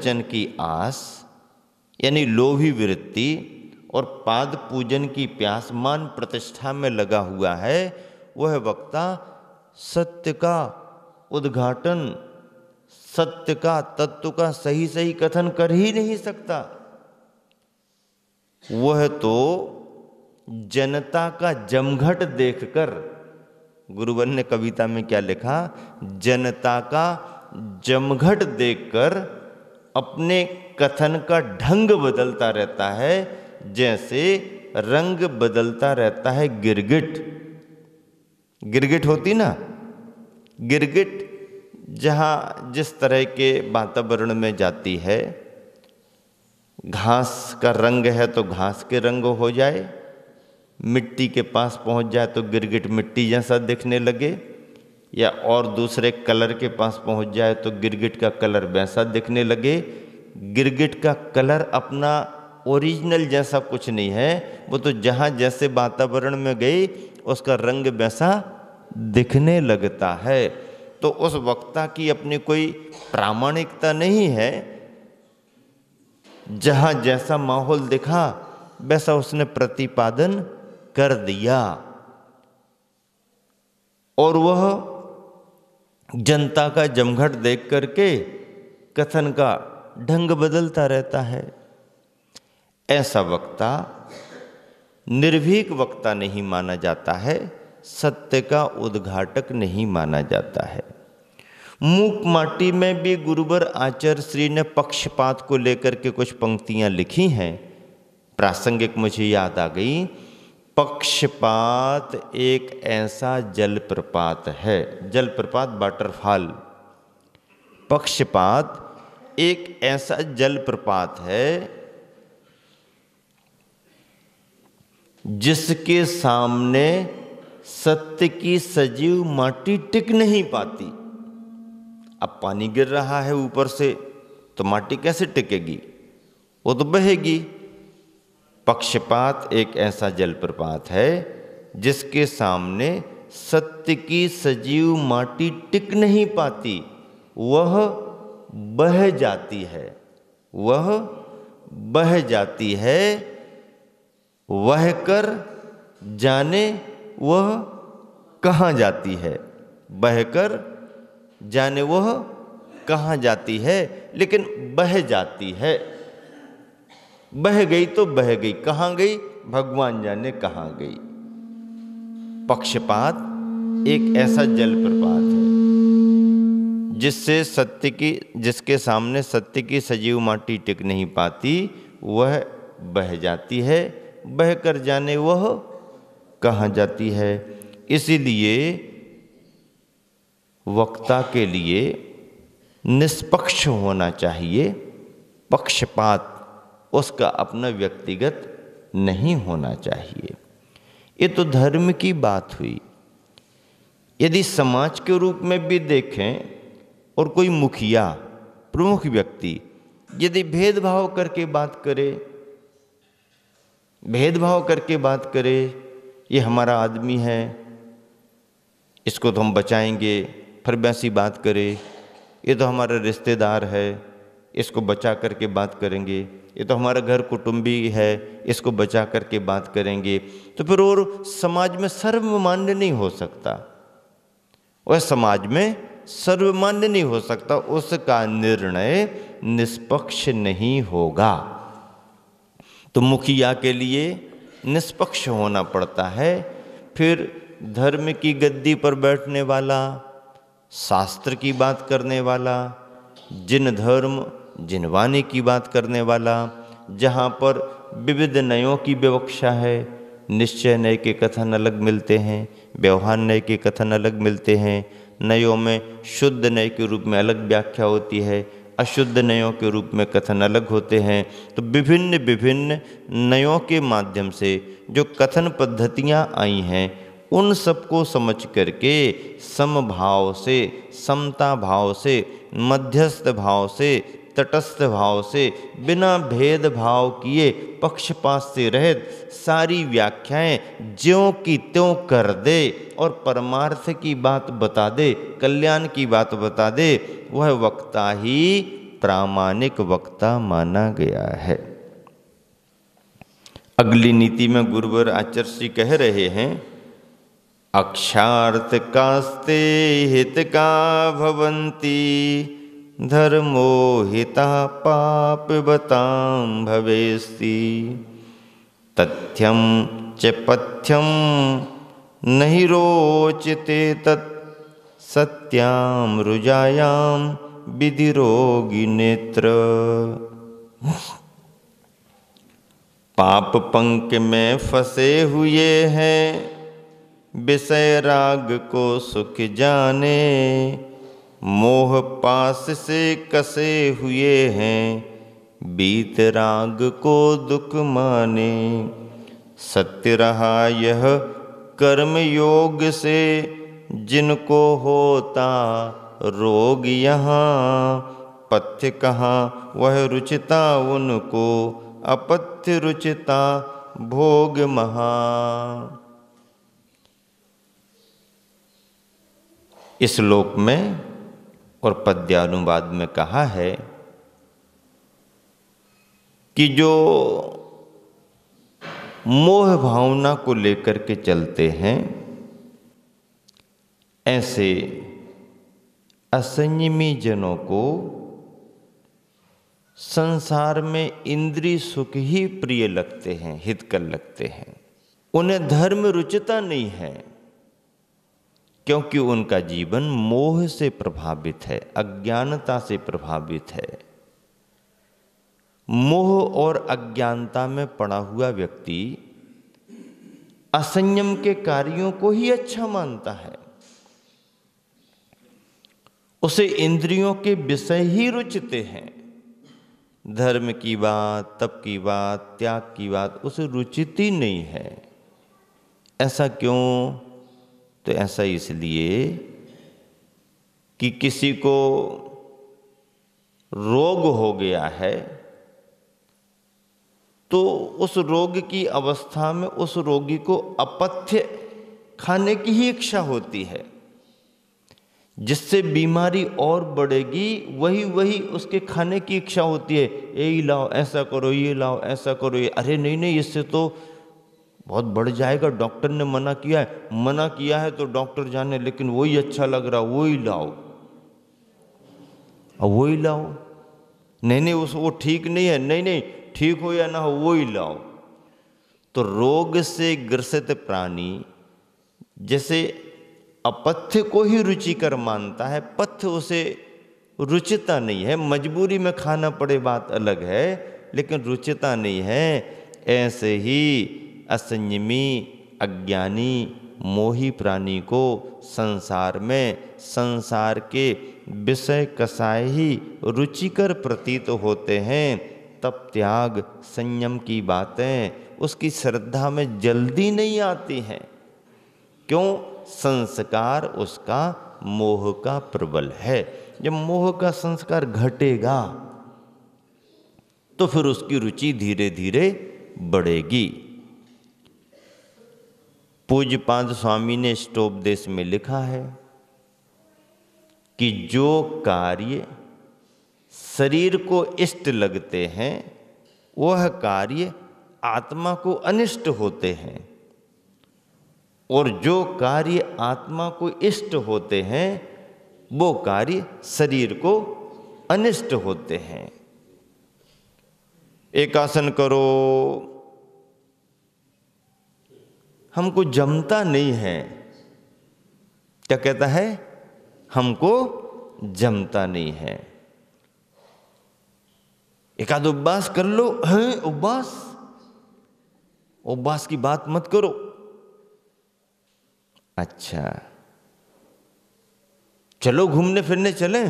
भोजन की आस यानी लोभी वृत्ति और पाद पूजन की प्यास मान प्रतिष्ठा में लगा हुआ है, वह वक्ता सत्य का उद्घाटन, सत्य का, तत्व का सही सही कथन कर ही नहीं सकता। वह तो जनता का जमघट देखकर, गुरुवर ने कविता में क्या लिखा, जनता का जमघट देखकर अपने कथन का ढंग बदलता रहता है, जैसे रंग बदलता रहता है गिरगिट। गिरगिट होती ना, गिरगिट जहाँ जिस तरह के वातावरण में जाती है, घास का रंग है तो घास के रंग हो जाए, मिट्टी के पास पहुंच जाए तो गिरगिट मिट्टी जैसा दिखने लगे, या और दूसरे कलर के पास पहुंच जाए तो गिरगिट का कलर वैसा दिखने लगे। गिरगिट का कलर अपना ओरिजिनल जैसा कुछ नहीं है, वो तो जहाँ जैसे वातावरण में गई उसका रंग वैसा दिखने लगता है। तो उस वक्ता की अपनी कोई प्रामाणिकता नहीं है, जहाँ जैसा माहौल दिखा वैसा उसने प्रतिपादन कर दिया, और वह जनता का जमघट देख करके कथन का ढंग बदलता रहता है। ऐसा वक्ता निर्भीक वक्ता नहीं माना जाता है, सत्य का उद्घाटक नहीं माना जाता है। मूक माटी में भी गुरुवर आचार्य श्री ने पक्षपात को लेकर के कुछ पंक्तियां लिखी हैं, प्रासंगिक मुझे याद आ गई। पक्षपात एक ऐसा जलप्रपात है, जलप्रपात वाटरफॉल। पक्षपात एक ऐसा जलप्रपात है जिसके सामने सत्य की सजीव माटी टिक नहीं पाती। अब पानी गिर रहा है ऊपर से तो माटी कैसे टिकेगी, वो तो बहेगी। पक्षपात एक ऐसा जलप्रपात है जिसके सामने सत्य की सजीव माटी टिक नहीं पाती, वह बह जाती है, वह बह जाती है। वह कर जाने वह कहाँ जाती है, बहकर जाने वह कहाँ जाती है, लेकिन बह जाती है। बह गई तो बह गई, कहाँ गई भगवान जाने कहाँ गई। पक्षपात एक ऐसा जलप्रपात है जिससे सत्य की, जिसके सामने सत्य की सजीव माटी टिक नहीं पाती, वह बह जाती है, बह कर जाने वह कहाँ जाती है। इसीलिए वक्ता के लिए निष्पक्ष होना चाहिए, पक्षपात उसका अपना व्यक्तिगत नहीं होना चाहिए। ये तो धर्म की बात हुई। यदि समाज के रूप में भी देखें और कोई मुखिया, प्रमुख व्यक्ति यदि भेदभाव करके बात करे, भेदभाव करके बात करे, ये हमारा आदमी है इसको तो हम बचाएंगे, फिर वैसी बात करे, ये तो हमारा रिश्तेदार है इसको बचा करके बात करेंगे, ये तो हमारा घर कुटुंबी है इसको बचा करके बात करेंगे, तो फिर और समाज में सर्वमान्य नहीं हो सकता। वह समाज में सर्वमान्य नहीं हो सकता, उसका निर्णय निष्पक्ष नहीं होगा। तो मुखिया के लिए निष्पक्ष होना पड़ता है। फिर धर्म की गद्दी पर बैठने वाला, शास्त्र की बात करने वाला, जिन धर्म जिन वाणी की बात करने वाला, जहाँ पर विविध नयों की विवक्षा है, निश्चय नय के कथन अलग मिलते हैं, व्यवहार नय के कथन अलग मिलते हैं। नयों में शुद्ध नय के रूप में अलग व्याख्या होती है, अशुद्ध नयों के रूप में कथन अलग होते हैं। तो विभिन्न विभिन्न नयों के माध्यम से जो कथन पद्धतियाँ आई हैं, उन सबको समझ करके समभाव से, समता भाव से, मध्यस्थ भाव से, तटस्थ भाव से, बिना भेदभाव किए, पक्षपात से रहित सारी व्याख्याएं ज्यों की त्यों कर दे और परमार्थ की बात बता दे, कल्याण की बात बता दे, वह वक्ता ही प्रामाणिक वक्ता माना गया है। अगली नीति में गुरुवर आचार्य श्री कह रहे हैं, अक्षार्थ कास्ते हितका भवन्ति धर्मो हिता पाप बतां भवेस्ति तथ्यं च पथ्यं नहि रोचते तत् सत्यां रुजायां विधिरोगी नेत्र। पाप पंख में फंसे हुए हैं विषय राग को सुख जाने, मोह पास से कसे हुए हैं बीत राग को दुख माने। सत्य रहा यह कर्म योग से जिनको होता रोग यहाँ, पथ्य कहाँ वह रुचिता उनको अपथ्य रुचिता भोग महा। इस श्लोक में और पद्यानुवाद में कहा है कि जो मोह भावना को लेकर के चलते हैं, ऐसे असंयमी जनों को संसार में इंद्रिय सुख ही प्रिय लगते हैं, हितकर लगते हैं। उन्हें धर्म रुचिता नहीं है, क्योंकि उनका जीवन मोह से प्रभावित है, अज्ञानता से प्रभावित है। मोह और अज्ञानता में पड़ा हुआ व्यक्ति असंयम के कार्यों को ही अच्छा मानता है, उसे इंद्रियों के विषय ही रुचते हैं। धर्म की बात, तप की बात, त्याग की बात उसे रुचिती नहीं है। ऐसा क्यों? तो ऐसा इसलिए कि किसी को रोग हो गया है, तो उस रोग की अवस्था में उस रोगी को अपथ्य खाने की ही इच्छा होती है, जिससे बीमारी और बढ़ेगी। वही उसके खाने की इच्छा होती है। ये लाओ, ऐसा करो, ये लाओ, ऐसा करो, ये अरे नहीं इससे तो बहुत बढ़ जाएगा, डॉक्टर ने मना किया है तो डॉक्टर जाने, लेकिन वही अच्छा लग रहा, वही लाओ, और वही लाओ। नहीं वो ठीक नहीं है, नहीं ठीक हो या ना हो वही लाओ। तो रोग से ग्रसित प्राणी जैसे अपथ्य को ही रुचिकर मानता है, पथ्य उसे रुचिता नहीं है। मजबूरी में खाना पड़े बात अलग है, लेकिन रुचिता नहीं है। ऐसे ही असंयमी अज्ञानी मोही प्राणी को संसार में संसार के विषय कसाय ही रुचिकर प्रतीत होते हैं। तप त्याग संयम की बातें उसकी श्रद्धा में जल्दी नहीं आती हैं। क्यों? संस्कार उसका मोह का प्रबल है। जब मोह का संस्कार घटेगा तो फिर उसकी रुचि धीरे धीरे बढ़ेगी। पूज्यपाद स्वामी ने इष्टोपदेश में लिखा है कि जो कार्य शरीर को इष्ट लगते हैं वह कार्य आत्मा को अनिष्ट होते हैं, और जो कार्य आत्मा को इष्ट होते हैं वो कार्य शरीर को अनिष्ट होते हैं। एक आसन करो, हमको जमता नहीं है। क्या कहता है? हमको जमता नहीं है। एक आध उपवास कर लो। हैं उपवास की बात मत करो। अच्छा चलो घूमने फिरने चलें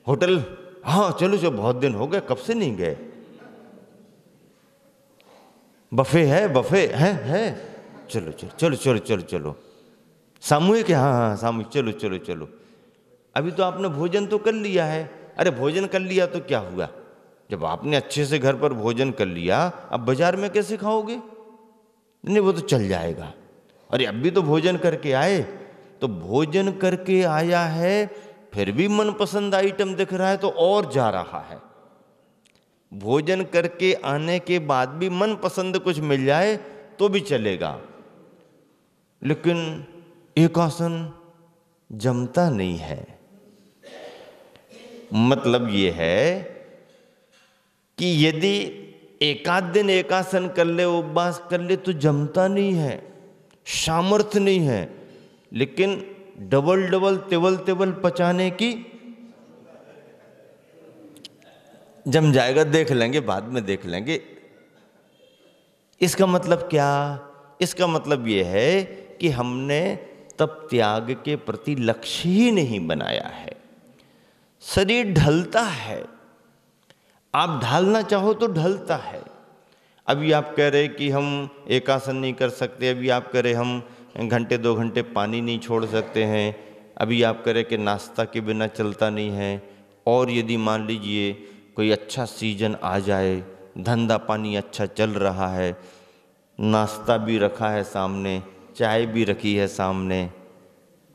होटल। हाँ चलो बहुत दिन हो गए, कब से नहीं गए। बफे है चलो सामूहिक है। हाँ सामूहिक चलो। अभी तो आपने भोजन तो कर लिया है। अरे भोजन कर लिया तो क्या हुआ? जब आपने अच्छे से घर पर भोजन कर लिया, अब बाजार में कैसे खाओगे? नहीं वो तो चल जाएगा। अरे अभी तो भोजन करके आए, तो भोजन करके आया है फिर भी मनपसंद आइटम दिख रहा है तो और जा रहा है। भोजन करके आने के बाद भी मनपसंद कुछ मिल जाए तो भी चलेगा, लेकिन एक आसन जमता नहीं है। मतलब ये है कि यदि एकाध दिन एकासन कर ले, उपवास कर ले तो जमता नहीं है, सामर्थ्य नहीं है। लेकिन डबल डबल तेवल तेवल पचाने की जम जाएगा, देख लेंगे, बाद में देख लेंगे। इसका मतलब क्या? इसका मतलब यह है कि हमने तप त्याग के प्रति लक्ष्य ही नहीं बनाया है। शरीर ढलता है, आप ढालना चाहो तो ढलता है। अभी आप कह रहे कि हम एक आसन नहीं कर सकते, अभी आप कह रहे हम घंटे 2 घंटे पानी नहीं छोड़ सकते हैं, अभी आप कह रहे कि नाश्ता के बिना चलता नहीं है। और यदि मान लीजिए कोई अच्छा सीजन आ जाए, धंधा पानी अच्छा चल रहा है, नाश्ता भी रखा है सामने, चाय भी रखी है सामने,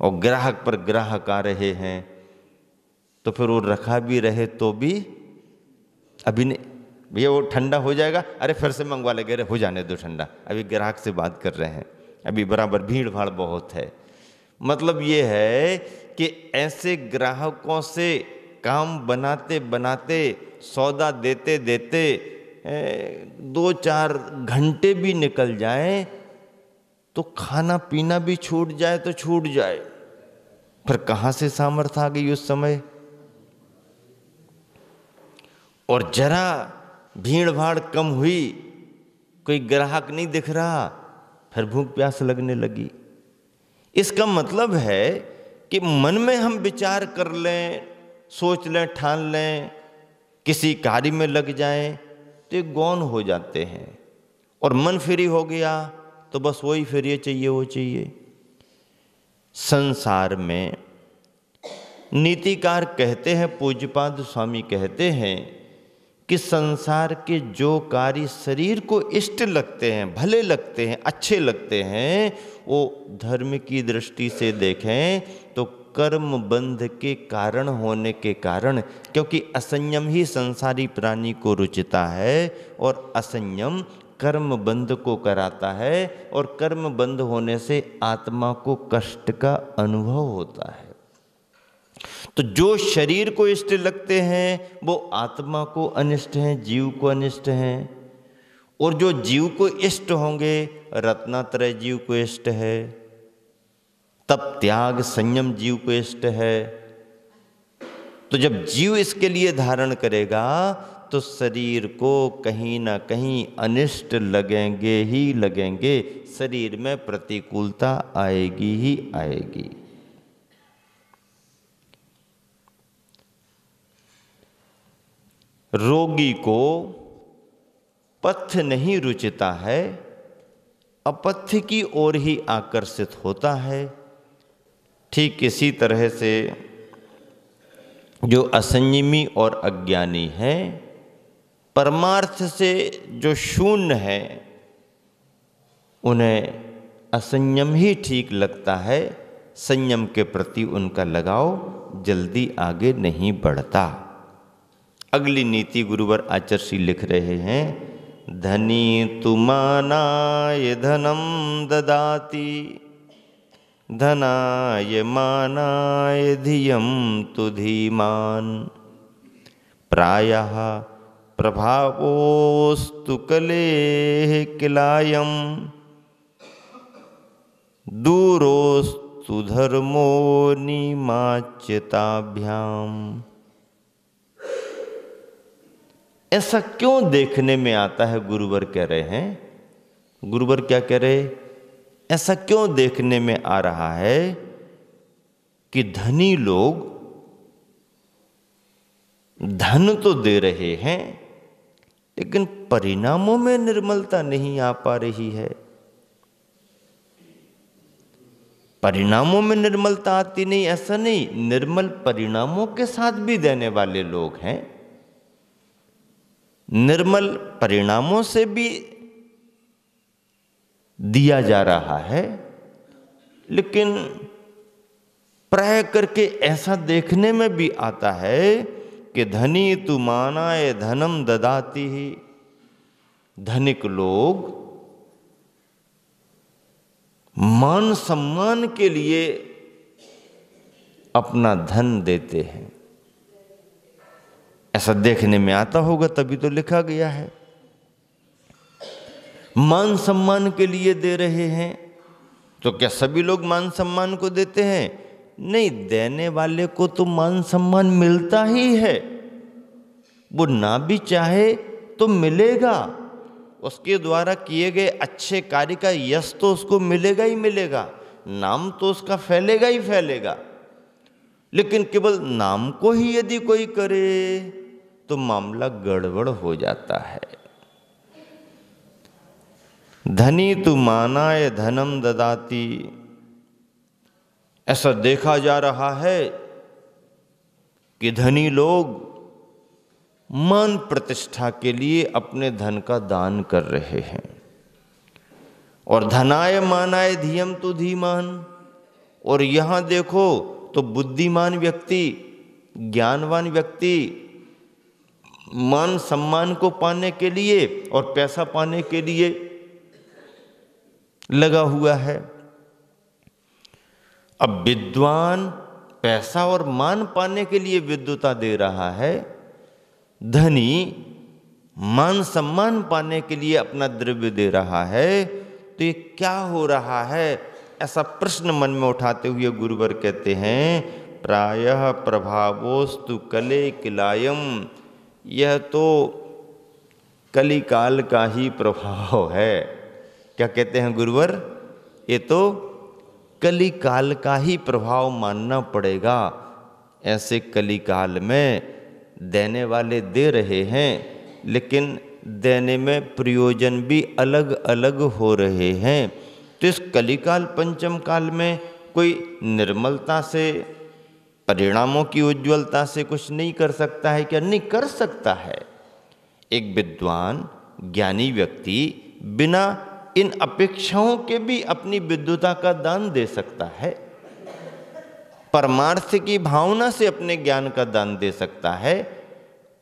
और ग्राहक पर ग्राहक आ रहे हैं, तो फिर वो रखा भी रहे तो भी अभी नहीं, भैया वो ठंडा हो जाएगा, अरे फिर से मंगवा लेंगे, अरे हो जाने दो ठंडा, अभी ग्राहक से बात कर रहे हैं, अभी बराबर भीड़ भाड़ बहुत है। मतलब ये है कि ऐसे ग्राहकों से काम बनाते बनाते, सौदा देते देते 2-4 घंटे भी निकल जाएं तो खाना पीना भी छूट जाए तो छूट जाए। फिर कहाँ से सामर्थ्य आ गई उस समय? और जरा भीड़ भाड़ कम हुई, कोई ग्राहक नहीं दिख रहा, फिर भूख प्यास लगने लगी। इसका मतलब है कि मन में हम विचार कर लें, सोच लें, ठान लें, किसी कार्य में लग जाएं तो गौण हो जाते हैं। और मन फ्री हो गया तो बस वही, फिर ये चाहिए वो चाहिए। संसार में नीतिकार कहते हैं, पूज्यपाद स्वामी कहते हैं कि संसार के जो कार्य शरीर को इष्ट लगते हैं, भले लगते हैं, अच्छे लगते हैं, वो धर्म की दृष्टि से देखें तो कर्म बंध के कारण होने के कारण, क्योंकि असंयम ही संसारी प्राणी को रुचता है और असंयम कर्म बंध को कराता है, और कर्म बंध होने से आत्मा को कष्ट का अनुभव होता है। तो जो शरीर को इष्ट लगते हैं वो आत्मा को अनिष्ट हैं, जीव को अनिष्ट हैं, और जो जीव को इष्ट होंगे रत्नात्रय जीव को इष्ट है, तप त्याग संयम जीव को इष्ट है। तो जब जीव इसके लिए धारण करेगा तो शरीर को कहीं ना कहीं अनिष्ट लगेंगे ही लगेंगे, शरीर में प्रतिकूलता आएगी ही आएगी। रोगी को पथ्य नहीं रुचता है, अपथ्य की ओर ही आकर्षित होता है। ठीक इसी तरह से जो असंयमी और अज्ञानी है, परमार्थ से जो शून्य है, उन्हें असंयम ही ठीक लगता है, संयम के प्रति उनका लगाव जल्दी आगे नहीं बढ़ता। अगली नीति गुरुवर आचार्य लिख रहे हैं, धनी तुमानाय धनम ददाति, धनाय मानाय धियम तु धीमान, प्रायः प्रभावोस्तु कलेः किलायम, दूरोस्तु धर्मो निमाच्यताभ्याम। ऐसा क्यों देखने में आता है? गुरुवर कह रहे हैं, गुरुवर क्या कह रहे, ऐसा क्यों देखने में आ रहा है कि धनी लोग धन तो दे रहे हैं लेकिन परिणामों में निर्मलता नहीं आ पा रही है। परिणामों में निर्मलता आती नहीं, ऐसा नहीं, निर्मल परिणामों के साथ भी देने वाले लोग हैं, निर्मल परिणामों से भी दिया जा रहा है, लेकिन प्राय करके ऐसा देखने में भी आता है कि धनी तु मानाय धनम ददाति ही, धनिक लोग मान सम्मान के लिए अपना धन देते हैं। ऐसा देखने में आता होगा, तभी तो लिखा गया है। मान सम्मान के लिए दे रहे हैं, तो क्या सभी लोग मान सम्मान को देते हैं? नहीं, देने वाले को तो मान सम्मान मिलता ही है। वो ना भी चाहे तो मिलेगा। उसके द्वारा किए गए अच्छे कार्य का यश तो उसको मिलेगा ही मिलेगा, नाम तो उसका फैलेगा ही फैलेगा। लेकिन केवल नाम को ही यदि कोई करे तो मामला गड़बड़ हो जाता है। धनी तु मानाय धनम ददाति, ऐसा देखा जा रहा है कि धनी लोग मान प्रतिष्ठा के लिए अपने धन का दान कर रहे हैं। और धनाय मानाय धियम तु धीमान, और यहां देखो तो बुद्धिमान व्यक्ति, ज्ञानवान व्यक्ति मान सम्मान को पाने के लिए और पैसा पाने के लिए लगा हुआ है। अब विद्वान पैसा और मान पाने के लिए विद्वता दे रहा है, धनी मान सम्मान पाने के लिए अपना द्रव्य दे रहा है, तो ये क्या हो रहा है? ऐसा प्रश्न मन में उठाते हुए गुरुवर कहते हैं, प्रायः प्रभावोस्तु कले किलायम, यह तो कलिकाल का ही प्रभाव है। क्या कहते हैं गुरुवर? ये तो कलिकाल का ही प्रभाव मानना पड़ेगा। ऐसे कलिकाल में देने वाले दे रहे हैं, लेकिन देने में प्रयोजन भी अलग अलग हो रहे हैं। तो इस कलिकाल पंचम काल में कोई निर्मलता से, परिणामों की उज्ज्वलता से कुछ नहीं कर सकता है क्या? नहीं कर सकता है। एक विद्वान ज्ञानी व्यक्ति बिना इन अपेक्षाओं के भी अपनी विद्वता का दान दे सकता है, परमार्थ की भावना से अपने ज्ञान का दान दे सकता है।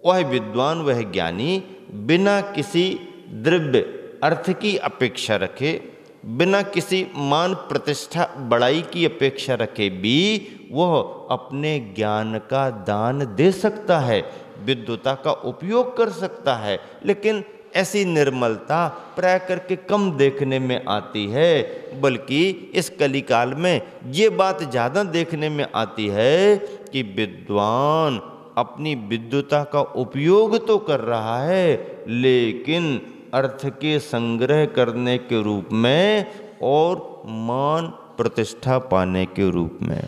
वह विद्वान, वह ज्ञानी बिना किसी द्रव्य अर्थ की अपेक्षा रखे, बिना किसी मान प्रतिष्ठा बड़ाई की अपेक्षा रखे भी वह अपने ज्ञान का दान दे सकता है, विद्वता का उपयोग कर सकता है। लेकिन ऐसी निर्मलता प्राय करके कम देखने में आती है, बल्कि इस कलिकाल में ये बात ज़्यादा देखने में आती है कि विद्वान अपनी विद्वता का उपयोग तो कर रहा है, लेकिन अर्थ के संग्रह करने के रूप में और मान प्रतिष्ठा पाने के रूप में।